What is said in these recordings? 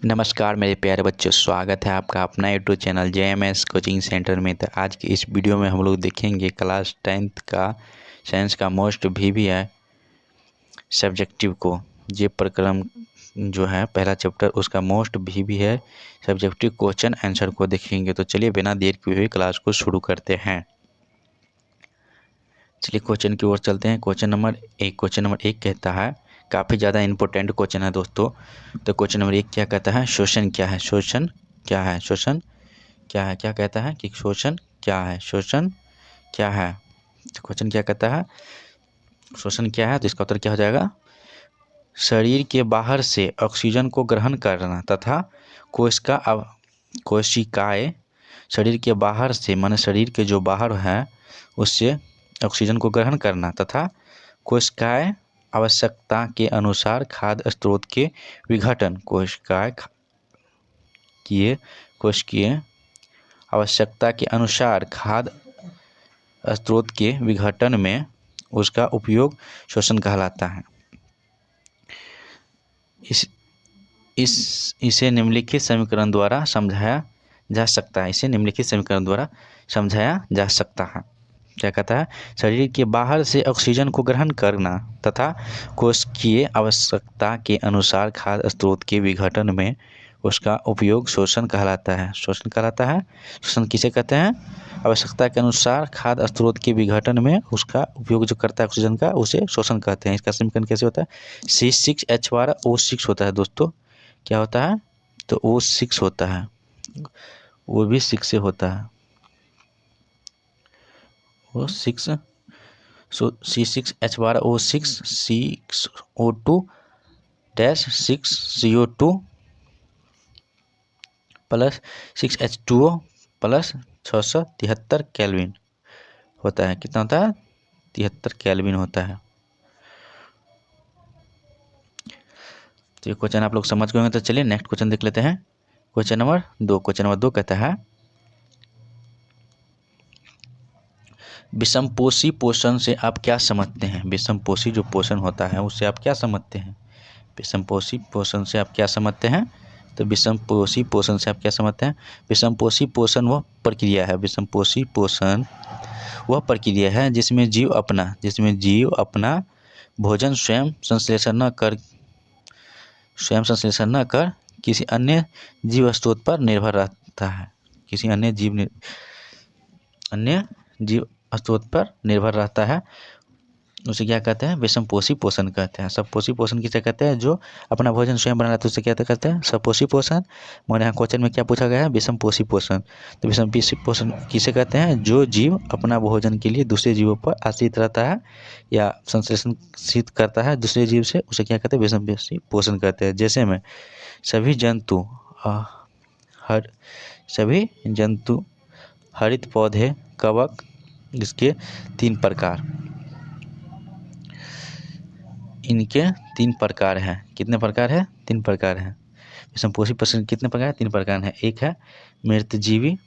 नमस्कार मेरे प्यारे बच्चों, स्वागत है आपका अपना YouTube channel JMS coaching centre में। तो आज की इस वीडियो में हम लोग देखेंगे क्लास 10th का साइंस का मोस्ट VBI सब्जेक्टिव को। ये प्रक्रम जो है पहला चैप्टर, उसका most VBI subjective question answer को देखेंगे। तो चलिए बिना देर किए हुए क्लास को शुरू करते हैं। चलिए क्वेश्चन की ओर चलते हैं। क्वेश्चन नंबर एक कहता है, काफ़ी ज़्यादा इंपॉर्टेंट क्वेश्चन है दोस्तों। तो क्वेश्चन नंबर 1 क्या कहता है, शोषण क्या है। शोषण क्या है, शोषण क्या है। क्या कहता है कि शोषण क्या है, शोषण क्या है। तो क्वेश्चन क्या कहता है, शोषण क्या है। तो इसका उत्तर क्या हो जाएगा, शरीर के बाहर से ऑक्सीजन को ग्रहण करना तथा कोशिकाएं शरीर के बाहर से, माने शरीर के जो बाहर है उससे ऑक्सीजन को ग्रहण करना तथा कोशिकाएं आवश्यकता के अनुसार खाद्य स्रोत के विघटन, कोशिकीय आवश्यकता के अनुसार खाद्य स्रोत के विघटन में उसका उपयोग शोषण कहलाता है। इसे निम्नलिखित समीकरण द्वारा समझाया जा सकता है। इसे निम्नलिखित समीकरण द्वारा समझाया जा सकता है। क्या कहता है, शरीर के बाहर से ऑक्सीजन को ग्रहण करना तथा कोशिकीय आवश्यकता के अनुसार खाद्य स्रोत के विघटन में उसका उपयोग शोषण कहलाता है। शोषण कहलाता है। शोषण किसे कहते हैं, आवश्यकता के अनुसार खाद्य स्रोत के विघटन में उसका उपयोग जो करता है ऑक्सीजन का, उसे शोषण कहते हैं। इसका समीकरण कैसे होता है, C6H12O6 होता है दोस्तों। क्या होता है, तो O6 होता है, वो भी 6 से होता है, वो 6। सो C6H12O6 6O2 6CO2 plus 6H2O plus 673 kelvin होता है। कितना होता है, 73 केल्विन होता है। तो ये क्वेश्चन आप लोग समझ गए होंगे। तो चलिए नेक्स्ट क्वेश्चन देख लेते हैं। क्वेश्चन नंबर 2 कहता है, विषमपोषी पोषण से आप क्या समझते हैं। विषमपोषी जो पोषण होता है उससे आप क्या समझते हैं। विषमपोषी पोषण से आप क्या समझते हैं। तो विषमपोषी पोषण से आप क्या समझते हैं, विषमपोषी पोषण वह प्रक्रिया है। विषमपोषी पोषण वह प्रक्रिया है जिसमें जीव अपना भोजन स्वयं संश्लेषण न कर किसी अन्य जीव स्रोत पर निर्भर रहता है। किसी अन्य जीव स्रोत पर निर्भर रहता है, उसे क्या कहते हैं, विषमपोषी पोषण कहते हैं। सपोषी पोषण किसे कहते हैं, जो अपना भोजन स्वयं बना लेते हैं, उसे क्या कहते हैं, सपोषी पोषण। हमारे यहाँ क्वेश्चन में क्या पूछा गया है, विषमपोषी पोषण। तो विषमपोषी पोषण किसे कहते हैं, जो जीव अपना भोजन के लिए दूसरे जीवों पर आश्रित रहता है या संश्लेषित करता है दूसरे जीव से, उसे क्या कहते हैं, विषमपोषी पोषण कहते हैं। जैसे में सभी जंतु हरित पौधे, कवक, इसके 3 प्रकार, इनके 3 प्रकार हैं। कितने प्रकार है, 3 प्रकार हैं। विषमपोषी पोषण कितने प्रकार है, 3 प्रकार हैं। एक है मृतजीवी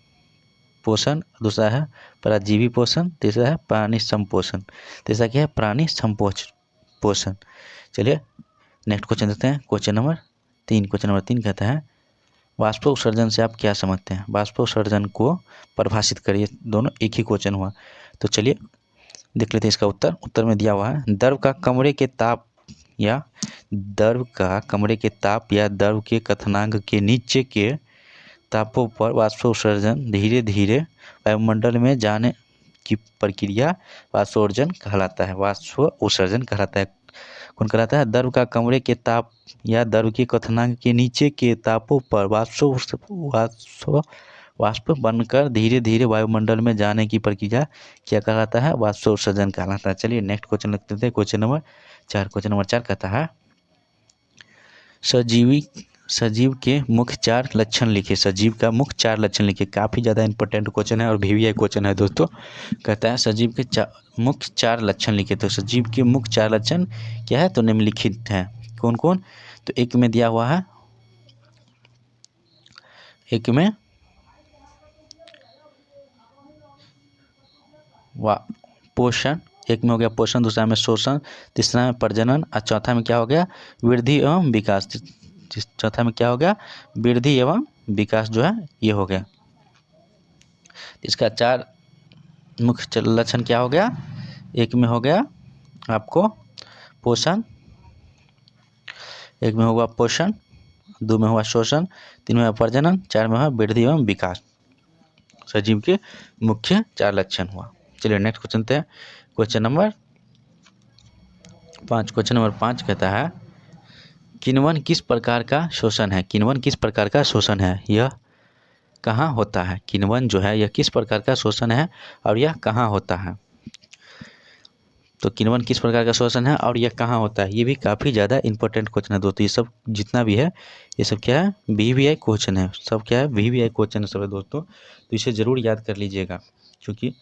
पोषण, दूसरा है परजीवी पोषण, तीसरा है प्राणी संपोषण। तीसरा क्या है, प्राणी संपोषण। चलिए नेक्स्ट क्वेश्चन देखते हैं। क्वेश्चन नंबर 3 कहता है, वाष्पोत्सर्जन से आप क्या समझते हैं। वाष्पोत्सर्जन को परिभाषित करिए। दोनों एक ही क्वेश्चन हुआ। तो चलिए देख लेते हैं इसका उत्तर में दिया हुआ है, द्रव का कमरे के ताप या द्रव के क्वथनांक के नीचे के तापों पर वाष्पोत्सर्जन धीरे धीरे वायुमंडल में जाने की प्रक्रिया वाष्पोत्सर्जन कहलाता है। वाष्पोत्सर्जन कहलाता है। कौन कहलाता है, द्रव का कमरे के ताप या द्रव के क्वथनांक के नीचे के तापों पर वाष्प बनकर धीरे धीरे वायुमंडल में जाने की प्रक्रिया क्या कहलाता है, वाष्पोत्सर्जन कहलाता है। चलिए नेक्स्ट क्वेश्चन लिखते थे। क्वेश्चन नंबर 4 कहता है, सजीव के मुख्य 4 लक्षण लिखे। सजीव का मुख्य 4 लक्षण लिखे। काफ़ी ज़्यादा इंपॉर्टेंट क्वेश्चन है और VBI क्वेश्चन है दोस्तों। कहता है सजीव के मुख्य 4 लक्षण लिखे। तो सजीव के मुख्य 4 लक्षण क्या है, तो निम्नलिखित हैं। कौन कौन, तो एक में दिया हुआ है, एक में पोषण, एक में हो गया पोषण, दूसरा में शोषण, तीसरा में प्रजनन और चौथा में क्या हो गया, वृद्धि एवं विकास। चौथा में क्या हो गया, वृद्धि एवं विकास जो है ये हो गया। इसका 4 मुख्य लक्षण क्या हो गया, एक में हो गया आपको पोषण, एक में होगा पोषण, 2 में हुआ शोषण, 3 में हुआ प्रजनन, 4 में हुआ वृद्धि एवं विकास। सजीव के मुख्य 4 लक्षण हुआ। चलिए नेक्स्ट क्वेश्चन पे, क्वेश्चन नंबर 5। क्वेश्चन नंबर 5 कहता है किण्वन किस प्रकार का शोषण है, किण्वन किस प्रकार का शोषण है, यह कहाँ होता है, किण्वन जो है यह किस प्रकार का शोषण है और यह कहाँ होता है। तो किण्वन किस प्रकार का शोषण है और यह कहाँ होता है, ये भी काफ़ी ज़्यादा इंपॉर्टेंट क्वेश्चन है दोस्तों। ये सब जितना भी है ये सब क्या है, VVI क्वेश्चन है, सब क्या है VVI क्वेश्चन है सब है दोस्तों। तो इसे ज़रूर याद कर लीजिएगा, क्योंकि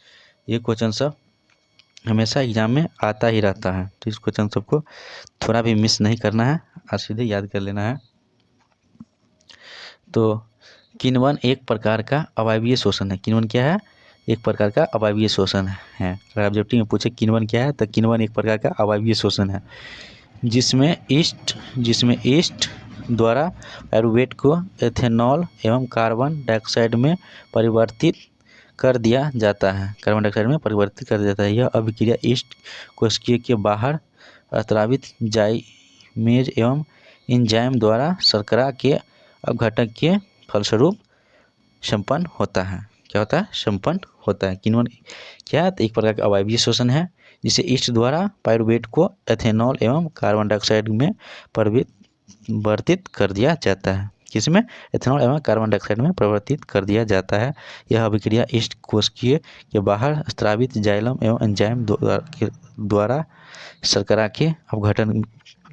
ये क्वेश्चन सब हमेशा एग्जाम में आता ही रहता है। तो इस क्वेश्चन सबको थोड़ा भी मिस नहीं करना है और सीधे याद कर लेना है। तो किण्वन एक प्रकार का अवायवीय शोषण है, किण्वन क्या है, एक प्रकार का अवायवीय शोषण है। अगर ऑब्जेक्टिव में पूछे किण्वन क्या है, तो किण्वन एक प्रकार का अवायवीय शोषण है जिसमें ईस्ट द्वारा पायरुवेट को एथेनॉल एवं कार्बन डाइऑक्साइड में परिवर्तित कर दिया जाता है, कार्बन डाइऑक्साइड में परिवर्तित कर दिया जाता है। यह अभिक्रिया ईस्ट कोशिका के बाहर स्रावित जाइमेज एवं एंजाइम द्वारा शर्करा के अपघटन के फलस्वरूप संपन्न होता है। क्या होता है, संपन्न होता है। किण्वन क्या है, तो एक प्रकार का अवायवीय शोषण है जिसे ईस्ट द्वारा पायरुवेट को एथेनॉल एवं कार्बन डाइऑक्साइड में परिवर्तित कर दिया जाता है। किसमें, एथेनॉल एवं कार्बन डाइऑक्साइड में परिवर्तित कर दिया जाता है। यह अभिक्रिया ईस्ट कोशिका के बाहर स्रावित जाइलम एवं एंजाइम द्वारा शर्करा के अपघटन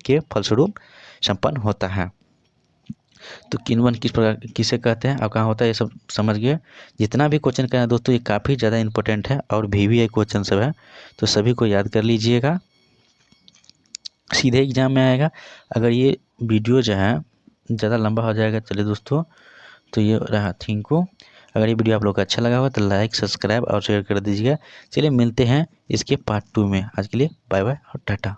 के फलस्वरूप संपन्न होता है। तो किण्वन किस प्रकार किसे कहते हैं और कहाँ होता है, ये सब समझ गए। जितना भी क्वेश्चन कहना है दोस्तों ये काफ़ी ज़्यादा इंपॉर्टेंट है और VVI क्वेश्चन सब है, तो सभी को याद कर लीजिएगा, सीधे एग्जाम में आएगा। अगर ये वीडियो जो है ज़्यादा लंबा हो जाएगा, चलिए दोस्तों, तो ये रहा थिंको। अगर ये वीडियो आप लोग को अच्छा लगा हो तो लाइक सब्सक्राइब और शेयर कर दीजिएगा। चलिए मिलते हैं इसके पार्ट 2 में। आज के लिए बाय बाय और टाटा।